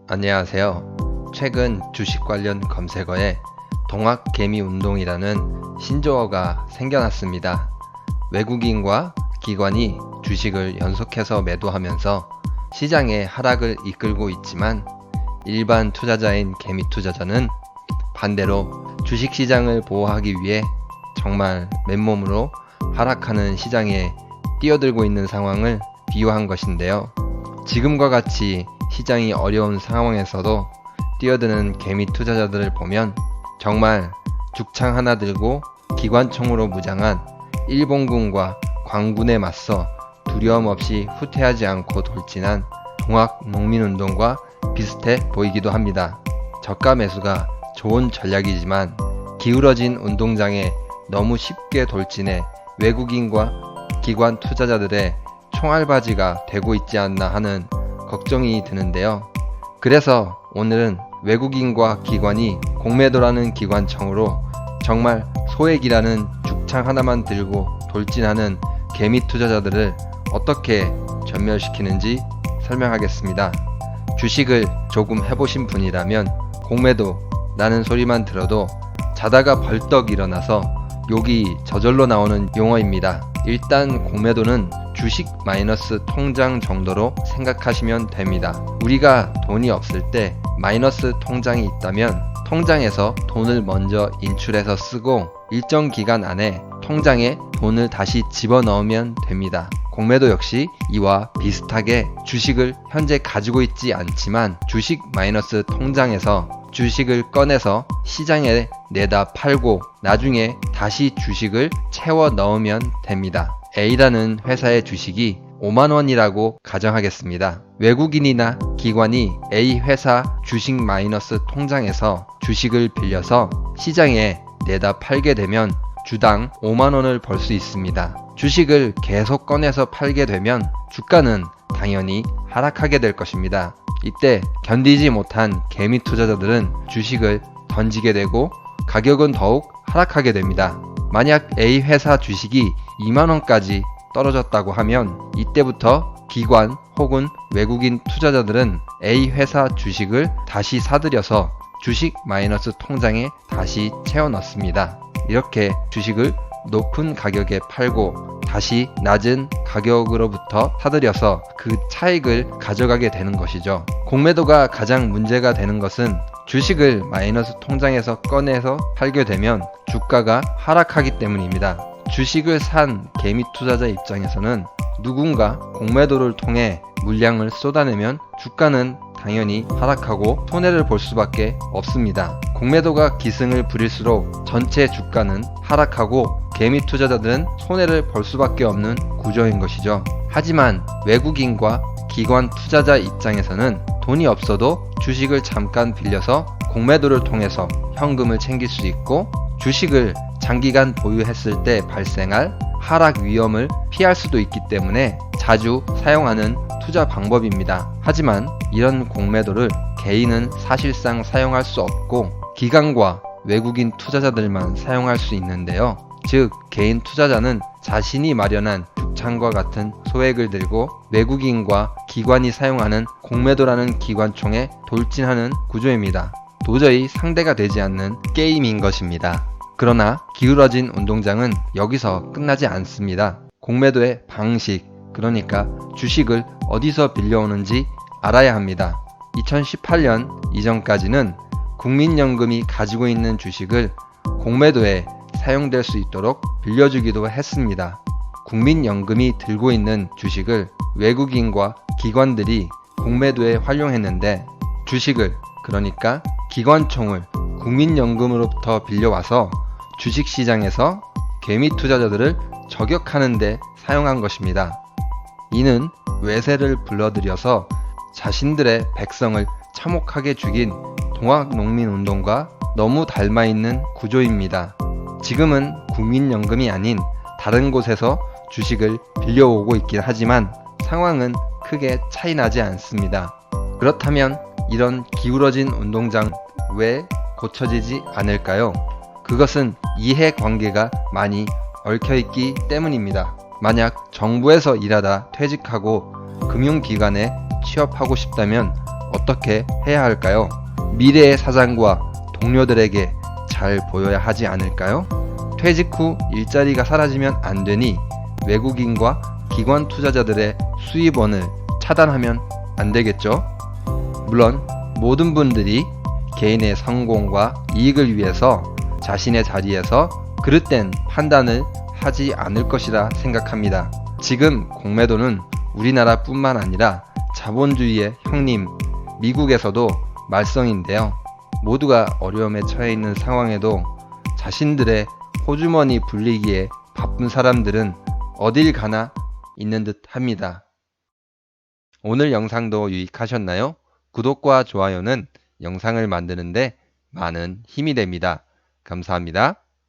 안녕하세요. 최근 주식 관련 검색어에 동학개미운동이라는 신조어가 생겨났습니다. 외국인과 기관이 주식을 연속해서 매도하면서 시장의 하락을 이끌고 있지만 일반 투자자인 개미 투자자는 반대로 주식시장을 보호하기 위해 정말 맨몸으로 하락하는 시장에 뛰어들고 있는 상황을 비유한 것인데요. 지금과 같이 시장이 어려운 상황에서도 뛰어드는 개미 투자자들을 보면 정말 죽창 하나 들고 기관총으로 무장한 일본군과 광군에 맞서 두려움 없이 후퇴하지 않고 돌진한 동학농민운동과 비슷해 보이기도 합니다. 저가 매수가 좋은 전략이지만 기울어진 운동장에 너무 쉽게 돌진해 외국인과 기관 투자자들의 총알바지가 되고 있지 않나 하는 걱정이 드는데요. 그래서 오늘은 외국인과 기관이 공매도라는 기관총으로 정말 소액이라는 죽창 하나만 들고 돌진하는 개미 투자자들을 어떻게 전멸시키는지 설명하겠습니다. 주식을 조금 해보신 분이라면 공매도 라는 소리만 들어도 자다가 벌떡 일어나서 욕이 저절로 나오는 용어입니다. 일단 공매도는 주식 마이너스 통장 정도로 생각하시면 됩니다. 우리가 돈이 없을 때 마이너스 통장이 있다면 통장에서 돈을 먼저 인출해서 쓰고 일정 기간 안에 통장에 돈을 다시 집어넣으면 됩니다. 공매도 역시 이와 비슷하게 주식을 현재 가지고 있지 않지만 주식 마이너스 통장에서 주식을 꺼내서 시장에 내다 팔고 나중에 다시 주식을 채워 넣으면 됩니다. A라는 회사의 주식이 5만원이라고 가정하겠습니다. 외국인이나 기관이 A 회사 주식 마이너스 통장에서 주식을 빌려서 시장에 내다 팔게 되면 주당 5만원을 벌 수 있습니다. 주식을 계속 꺼내서 팔게 되면 주가는 당연히 하락하게 될 것입니다. 이때 견디지 못한 개미 투자자들은 주식을 던지게 되고 가격은 더욱 하락하게 됩니다. 만약 A 회사 주식이 2만원까지 떨어졌다고 하면 이때부터 기관 혹은 외국인 투자자들은 A 회사 주식을 다시 사들여서 주식 마이너스 통장에 다시 채워 넣습니다. 이렇게 주식을 높은 가격에 팔고 다시 낮은 가격으로부터 사들여서 그 차익을 가져가게 되는 것이죠. 공매도가 가장 문제가 되는 것은 주식을 마이너스 통장에서 꺼내서 팔게 되면 주가가 하락하기 때문입니다. 주식을 산 개미 투자자 입장에서는 누군가 공매도를 통해 물량을 쏟아내면 주가는 당연히 하락하고 손해를 볼 수밖에 없습니다. 공매도가 기승을 부릴수록 전체 주가는 하락하고 개미 투자자들은 손해를 볼 수밖에 없는 구조인 것이죠. 하지만 외국인과 기관 투자자 입장에서는 돈이 없어도 주식을 잠깐 빌려서 공매도를 통해서 현금을 챙길 수 있고 주식을 장기간 보유했을 때 발생할 하락 위험을 피할 수도 있기 때문에 자주 사용하는 투자 방법입니다. 하지만 이런 공매도를 개인은 사실상 사용할 수 없고 기관과 외국인 투자자들만 사용할 수 있는데요. 즉 개인 투자자는 자신이 마련한 죽창과 같은 소액을 들고 외국인과 기관이 사용하는 공매도라는 기관총에 돌진하는 구조입니다. 도저히 상대가 되지 않는 게임인 것입니다. 그러나 기울어진 운동장은 여기서 끝나지 않습니다. 공매도의 방식, 그러니까 주식을 어디서 빌려오는지 알아야 합니다. 2018년 이전까지는 국민연금이 가지고 있는 주식을 공매도에 사용될 수 있도록 빌려주기도 했습니다. 국민연금이 들고 있는 주식을 외국인과 기관들이 공매도에 활용했는데 주식을, 그러니까 기관총을 국민연금으로부터 빌려와서 주식시장에서 개미 투자자들을 저격하는 데 사용한 것입니다. 이는 외세를 불러들여서 자신들의 백성을 참혹하게 죽인 동학농민운동과 너무 닮아있는 구조입니다. 지금은 국민연금이 아닌 다른 곳에서 주식을 빌려오고 있긴 하지만 상황은 크게 차이나지 않습니다. 그렇다면 이런 기울어진 운동장 왜 고쳐지지 않을까요? 그것은 이해관계가 많이 얽혀있기 때문입니다. 만약 정부에서 일하다 퇴직하고 금융기관에 취업하고 싶다면 어떻게 해야 할까요? 미래의 사장과 동료들에게 잘 보여야 하지 않을까요? 퇴직 후 일자리가 사라지면 안 되니 외국인과 기관 투자자들의 수입원을 차단하면 안 되겠죠? 물론 모든 분들이 개인의 성공과 이익을 위해서 자신의 자리에서 그릇된 판단을 하지 않을 것이라 생각합니다. 지금 공매도는 우리나라뿐만 아니라 자본주의의 형님 미국에서도 말썽인데요. 모두가 어려움에 처해 있는 상황에도 자신들의 호주머니 불리기에 바쁜 사람들은 어딜 가나 있는 듯 합니다. 오늘 영상도 유익하셨나요? 구독과 좋아요는 영상을 만드는데 많은 힘이 됩니다. 감사합니다.